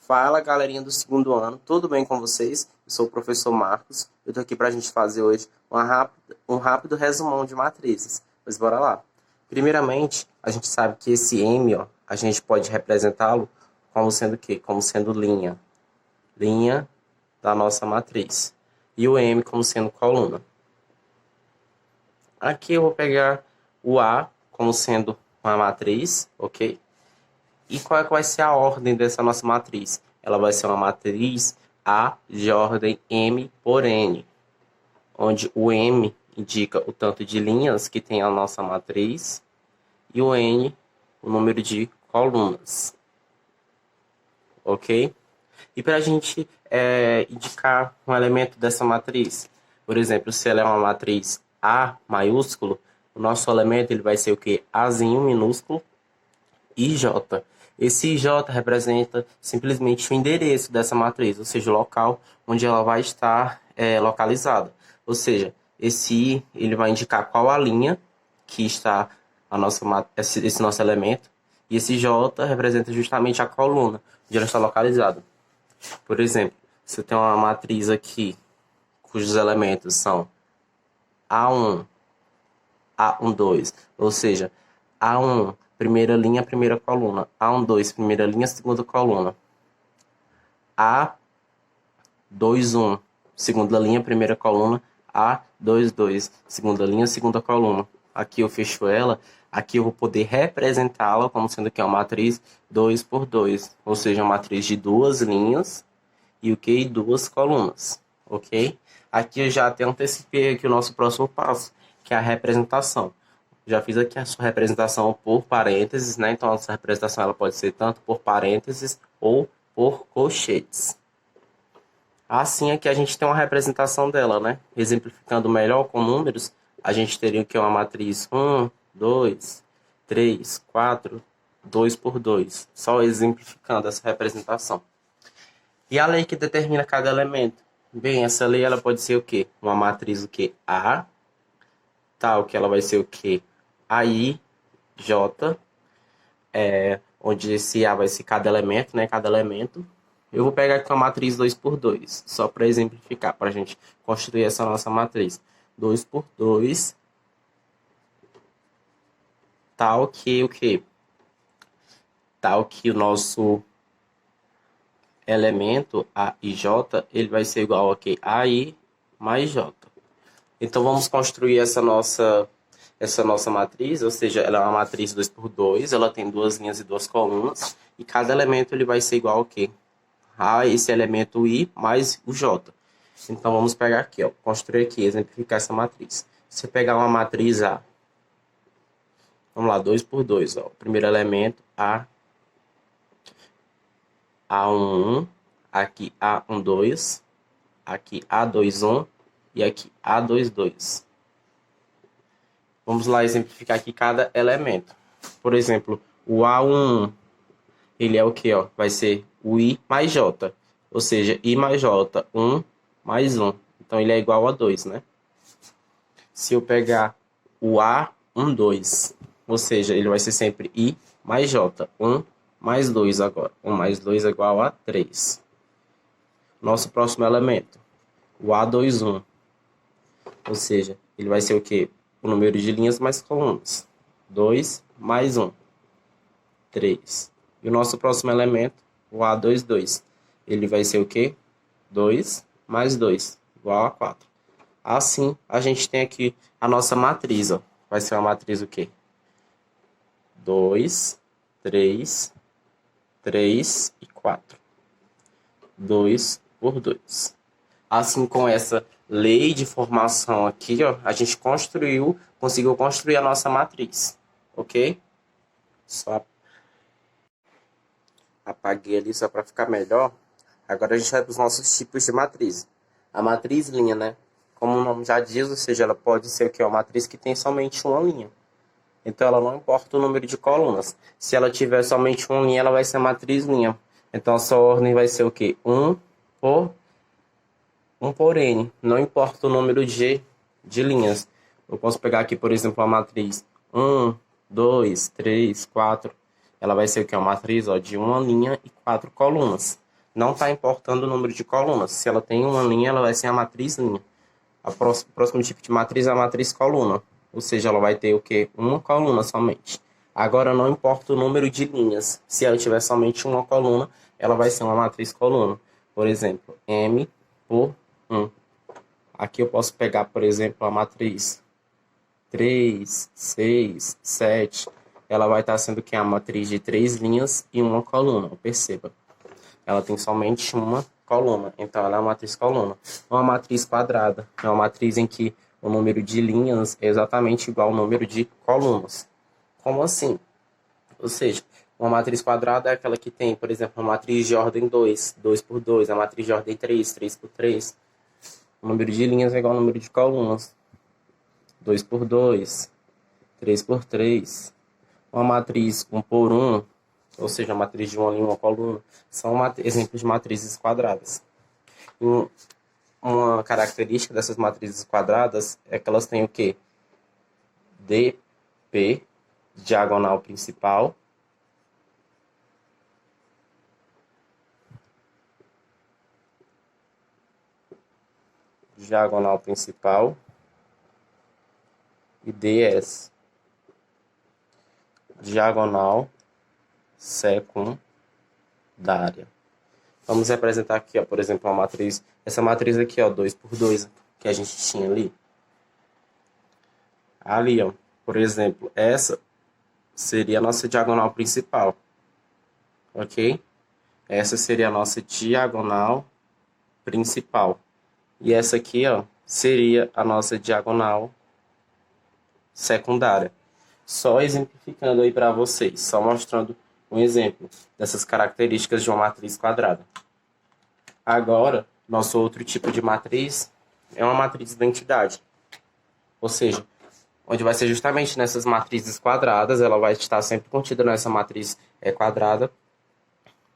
Fala, galerinha do segundo ano, tudo bem com vocês? Eu sou o professor Marcos. Eu tô aqui para a gente fazer hoje um rápido resumão de matrizes. Mas bora lá. Primeiramente, a gente sabe que esse M, ó, a gente pode representá-lo como sendo o quê? Como sendo linha. Linha da nossa matriz. E o M como sendo coluna. Aqui eu vou pegar o A como sendo uma matriz, ok? E qual é que vai ser a ordem dessa nossa matriz? Ela vai ser uma matriz A de ordem M por N, onde o M indica o tanto de linhas que tem a nossa matriz e o N, o número de colunas, ok? E para a gente indicar um elemento dessa matriz, por exemplo, se ela é uma matriz A maiúsculo, o nosso elemento ele vai ser o que? Azinho minúsculo e J. Esse J representa simplesmente o endereço dessa matriz, ou seja, o local onde ela vai estar localizada. Ou seja, esse I ele vai indicar qual a linha que está esse nosso elemento, e esse J representa justamente a coluna onde ela está localizada. Por exemplo, se eu tenho uma matriz aqui cujos elementos são A1, A12, ou seja, A1, primeira linha, primeira coluna. A12, primeira linha, segunda coluna. A21, segunda linha, primeira coluna. A22, segunda linha, segunda coluna. Aqui eu fecho ela. Aqui eu vou poder representá-la como sendo aqui uma matriz 2 por 2. Ou seja, uma matriz de duas linhas e o que? Duas colunas. Ok? Aqui eu já até antecipei aqui o nosso próximo passo, que é a representação. Já fiz aqui a sua representação por parênteses, né? Então, a nossa representação ela pode ser tanto por parênteses ou por colchetes. Assim, aqui a gente tem uma representação dela, né? Exemplificando melhor com números, a gente teria aqui uma matriz 1, 2, 3, 4, 2 por 2. Só exemplificando essa representação. E a lei que determina cada elemento? Bem, essa lei ela pode ser o quê? Uma matriz o quê? A, tal que ela vai ser o quê? AI, J, onde esse A vai ser cada elemento, né? Cada elemento. Eu vou pegar aqui uma matriz 2 por 2, só para exemplificar, para a gente construir essa nossa matriz. 2 por 2, tal que o quê? Tal que o nosso elemento A e J, ele vai ser igual a quê? AI mais J. Então, vamos construir essa nossa matriz, ou seja, ela é uma matriz 2 por 2, ela tem duas linhas e duas colunas, e cada elemento ele vai ser igual ao quê? A esse elemento I mais o J. Então, vamos pegar aqui, ó, construir aqui, exemplificar essa matriz. Se você pegar uma matriz A, vamos lá, 2 por 2, ó, o primeiro elemento, A11, aqui A12, aqui A21 e aqui A22. Vamos lá exemplificar aqui cada elemento. Por exemplo, o A11, ele é o que? Vai ser o I mais J. Ou seja, I mais J, 1 mais 1. Então, ele é igual a 2, né? Se eu pegar o A12, ou seja, ele vai ser sempre I mais J, 1 mais 2 agora. 1 mais 2 é igual a 3. Nosso próximo elemento, o A21. Ou seja, ele vai ser o quê? O número de linhas mais colunas. 2 mais 1. 3. E o nosso próximo elemento, o A22. Ele vai ser o quê? 2 mais 2, igual a 4. Assim, a gente tem aqui a nossa matriz. Ó. Vai ser uma matriz o quê? 2, 3, 3 e 4. 2 por 2. Assim, com essa lei de formação aqui, ó, a gente conseguiu construir a nossa matriz, ok? Só apaguei ali só para ficar melhor. Agora a gente vai para os nossos tipos de matriz. A matriz linha, né? Como o nome já diz, ou seja, ela pode ser o que? Uma matriz que tem somente uma linha. Então, ela não importa o número de colunas. Se ela tiver somente uma linha, ela vai ser a matriz linha. Então, a sua ordem vai ser o quê? 1 por N. Não importa o número de linhas. Eu posso pegar aqui, por exemplo, a matriz 1, 2, 3, 4. Ela vai ser o quê? Uma matriz de uma linha e 4 colunas. não está importando o número de colunas. Se ela tem uma linha, ela vai ser a matriz linha. O próximo tipo de matriz é a matriz coluna. Ou seja, ela vai ter o quê? Uma coluna somente. Agora, não importa o número de linhas. Se ela tiver somente uma coluna, ela vai ser uma matriz coluna. Por exemplo, M por 1. Aqui eu posso pegar, por exemplo, a matriz 3, 6, 7. Ela vai estar sendo que é a matriz de 3 linhas e uma coluna. Perceba. Ela tem somente uma coluna, então ela é uma matriz coluna. Uma matriz quadrada é uma matriz em que o número de linhas é exatamente igual ao número de colunas. Como assim? Ou seja, uma matriz quadrada é aquela que tem, por exemplo, uma matriz de ordem 2, 2 por 2, a matriz de ordem 3, 3 por 3. O número de linhas é igual ao número de colunas, 2 por 2, 3 por 3. Uma matriz 1 por 1, ou seja, a matriz de uma linha e uma coluna, são exemplos de matrizes quadradas. Uma característica dessas matrizes quadradas é que elas têm o quê? DP, diagonal principal, e DS, diagonal secundária. Vamos representar aqui, ó, por exemplo, uma matriz. Essa matriz aqui, ó, 2 por 2, que a gente tinha ali. Ali, ó, por exemplo, essa seria a nossa diagonal principal. Ok? Essa seria a nossa diagonal principal. E essa aqui, ó, seria a nossa diagonal secundária. Só exemplificando aí para vocês, só mostrando um exemplo dessas características de uma matriz quadrada. Agora, nosso outro tipo de matriz é uma matriz de identidade. Ou seja, onde vai ser justamente nessas matrizes quadradas, ela vai estar sempre contida nessa matriz quadrada.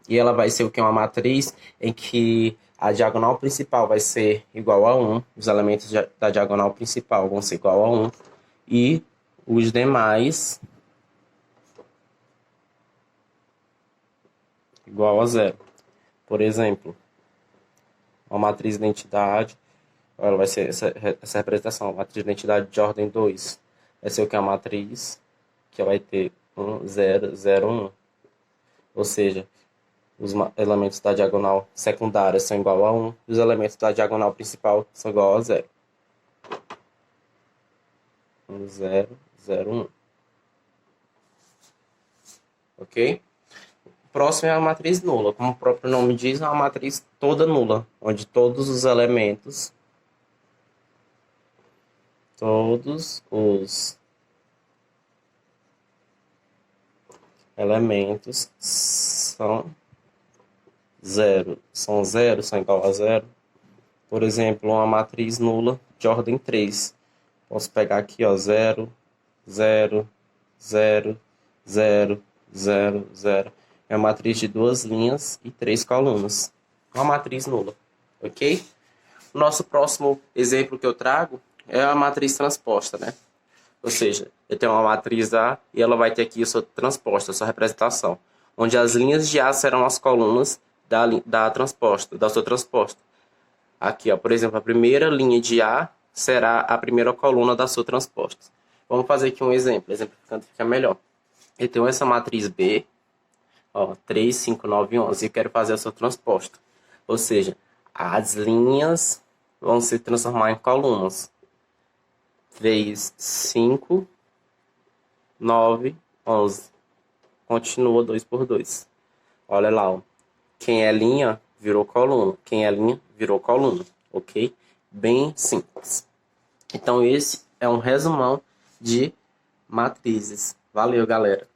E ela vai ser o que? Uma matriz em que a diagonal principal vai ser igual a 1. Os elementos da diagonal principal vão ser igual a 1. E os demais igual a 0. Por exemplo, uma matriz de identidade, ela vai ser essa representação, matriz de identidade de ordem 2. Vai ser o que? A matriz que vai ter 1, 0, 0, 1. Ou seja, os elementos da diagonal secundária são igual a 1 e os elementos da diagonal principal são igual a 0. 1, 0, 0, 1. Ok? O próximo é a matriz nula. Como o próprio nome diz, é uma matriz toda nula, onde todos os elementos são zero. São zero, são igual a zero. Por exemplo, uma matriz nula de ordem 3. Posso pegar aqui, ó, 0, 0, 0, 0, 0, 0. É uma matriz de 2 linhas e 3 colunas. Uma matriz nula, ok? O nosso próximo exemplo que eu trago é a matriz transposta, né? Ou seja, eu tenho uma matriz A e ela vai ter aqui a sua transposta, a sua representação, onde as linhas de A serão as colunas da sua transposta. Aqui, ó, por exemplo, a primeira linha de A será a primeira coluna da sua transposta. Vamos fazer aqui um exemplo, exemplificando fica melhor. Eu tenho essa matriz B, ó, 3, 5, 9, 11, e quero fazer a sua transposta. Ou seja, as linhas vão se transformar em colunas. 3, 5, 9, 11. Continua 2 por 2. Olha lá, ó. Quem é linha, virou coluna. Quem é linha, virou coluna. Ok? Bem simples. Então, esse é um resumão de matrizes. Valeu, galera!